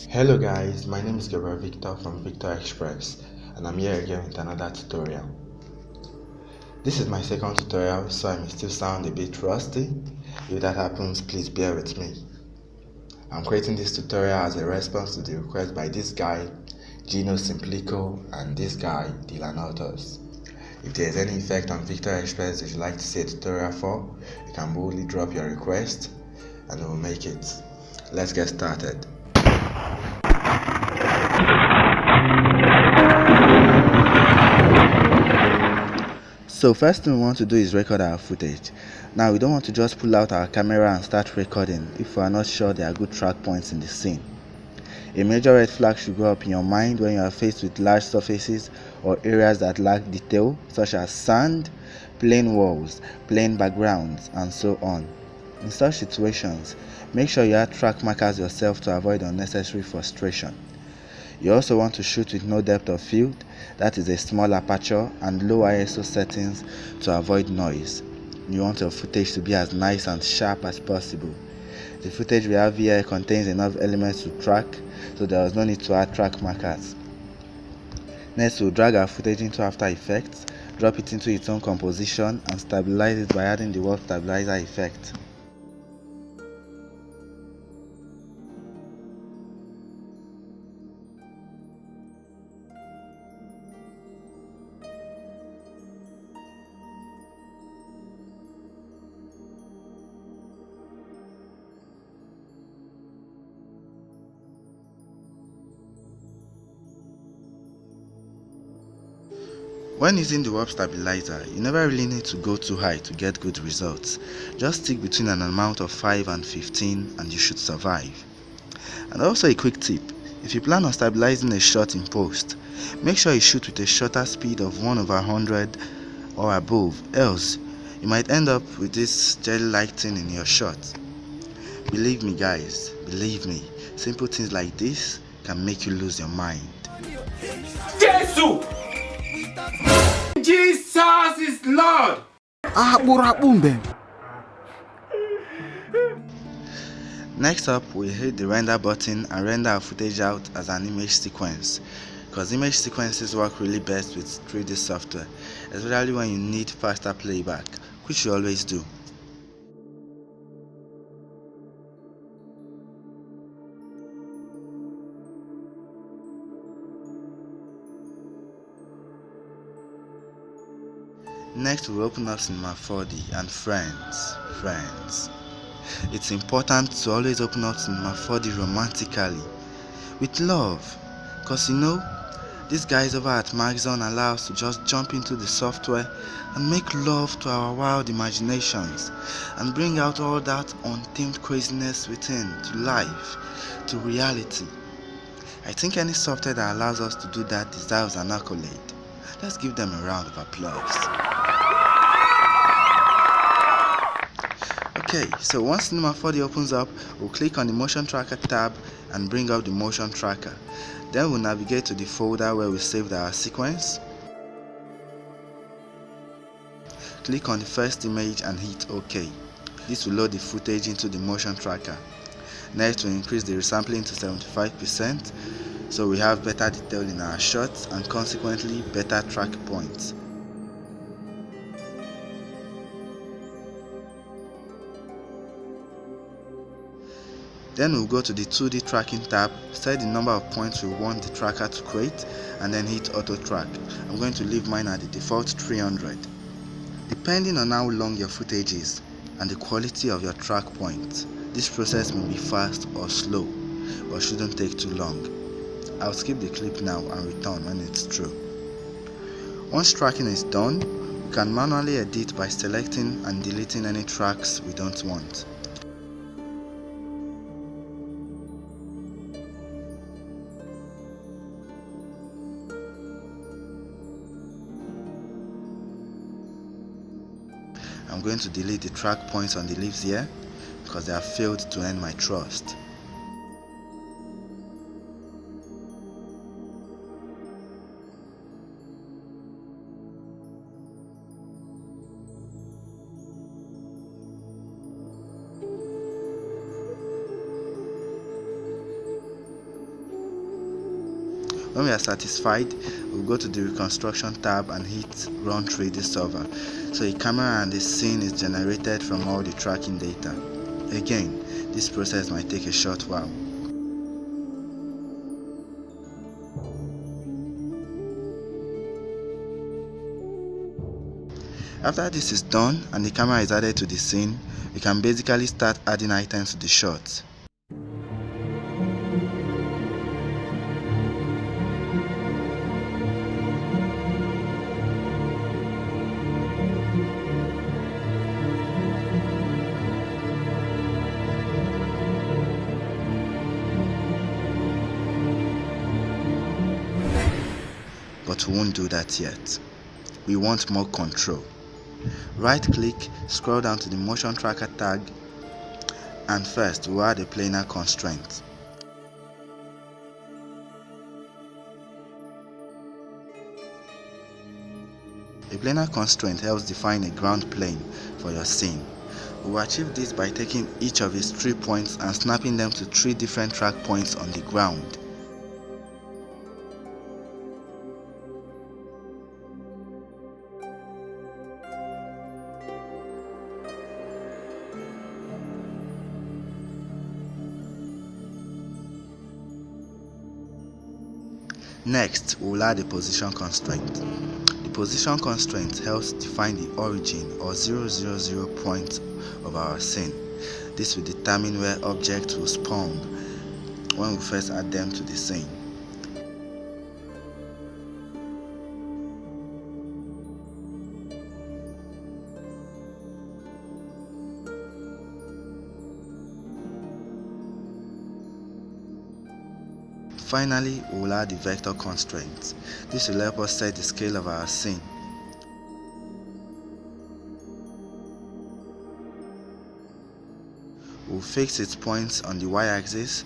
Hello guys, my name is Gabriel Victor from Victor Express and I'm here again with another tutorial. This is my second tutorial, so I may still sound a bit rusty. If that happens, please bear with me. I'm creating this tutorial as a response to the request by this guy, Gino Simplico, and this guy, Dylan Autos. If there is any effect on Victor Express that you'd like to see a tutorial for, you can boldly drop your request and we'll make it. Let's get started. So first thing we want to do is record our footage. Now we don't want to just pull out our camera and start recording if we are not sure there are good track points in the scene. A major red flag should go up in your mind when you are faced with large surfaces or areas that lack detail, such as sand, plain walls, plain backgrounds, and so on. In such situations, make sure you add track markers yourself to avoid unnecessary frustration. You also want to shoot with no depth of field, that is a small aperture, and low ISO settings to avoid noise. You want your footage to be as nice and sharp as possible. The footage we have here contains enough elements to track, so there is no need to add track markers. Next, we'll drag our footage into After Effects, drop it into its own composition, and stabilize it by adding the word stabilizer effect. When using the warp stabilizer, you never really need to go too high to get good results. Just stick between an amount of 5 and 15 and you should survive. And also a quick tip, if you plan on stabilizing a shot in post, make sure you shoot with a shutter speed of 1/100 or above, else you might end up with this jelly-like thing in your shot. Believe me guys, believe me, simple things like this can make you lose your mind. Jesus is Lord. Next up, we hit the render button and render our footage out as an image sequence, because image sequences work really best with 3D software, especially when you need faster playback, which you always do. Next, we open up Cinema 4D and friends. It's important to always open up Cinema 4D romantically, with love, cause you know, these guys over at Maxon allow us to just jump into the software and make love to our wild imaginations and bring out all that untamed craziness within to life, to reality. I think any software that allows us to do that deserves an accolade. Let's give them a round of applause. Okay, so once Cinema 4D opens up, we'll click on the Motion Tracker tab and bring up the Motion Tracker. Then we'll navigate to the folder where we saved our sequence. Click on the first image and hit OK. This will load the footage into the Motion Tracker. Next, we'll increase the resampling to 75%, so we have better detail in our shots and consequently better track points. Then we'll go to the 2D tracking tab, set the number of points we want the tracker to create, and then hit auto track. I'm going to leave mine at the default 300. Depending on how long your footage is and the quality of your track points, this process may be fast or slow, but shouldn't take too long. I'll skip the clip now and return when it's through. Once tracking is done, we can manually edit by selecting and deleting any tracks we don't want. I'm going to delete the track points on the leaves here because they have failed to earn my trust. When we are satisfied, we'll go to the reconstruction tab and hit run 3D solver. So a camera and the scene is generated from all the tracking data. Again, this process might take a short while. After this is done and the camera is added to the scene, we can basically start adding items to the shot. But we won't do that yet. We want more control. Right click, scroll down to the motion tracker tag, and first we'll add a planar constraint. A planar constraint helps define a ground plane for your scene. We'll achieve this by taking each of its 3 points and snapping them to 3 different track points on the ground. Next, we'll add a position constraint. The position constraint helps define the origin or 000 point of our scene. This will determine where objects will spawn when we first add them to the scene. Finally, we will add the vector constraint. This will help us set the scale of our scene. We'll fix its points on the y-axis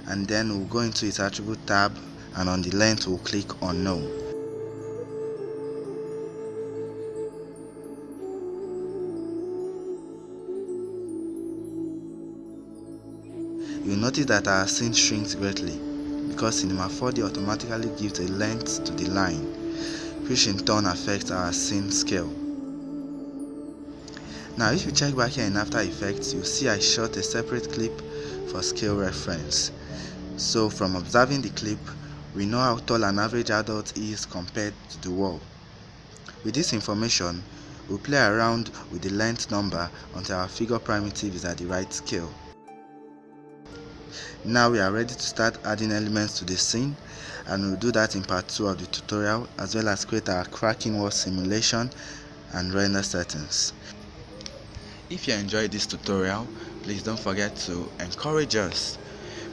and then we'll go into its attribute tab, and on the length we'll click on no. You'll notice that our scene shrinks greatly, because Cinema 4D automatically gives a length to the line, which in turn affects our scene scale. Now if you check back here in After Effects, you'll see I shot a separate clip for scale reference. So from observing the clip, we know how tall an average adult is compared to the wall. With this information, we'll play around with the length number until our figure primitive is at the right scale. Now we are ready to start adding elements to the scene, and we'll do that in part 2 of the tutorial, as well as create our cracking wall simulation and render settings. If you enjoyed this tutorial, please don't forget to encourage us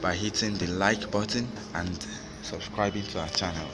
by hitting the like button and subscribing to our channel.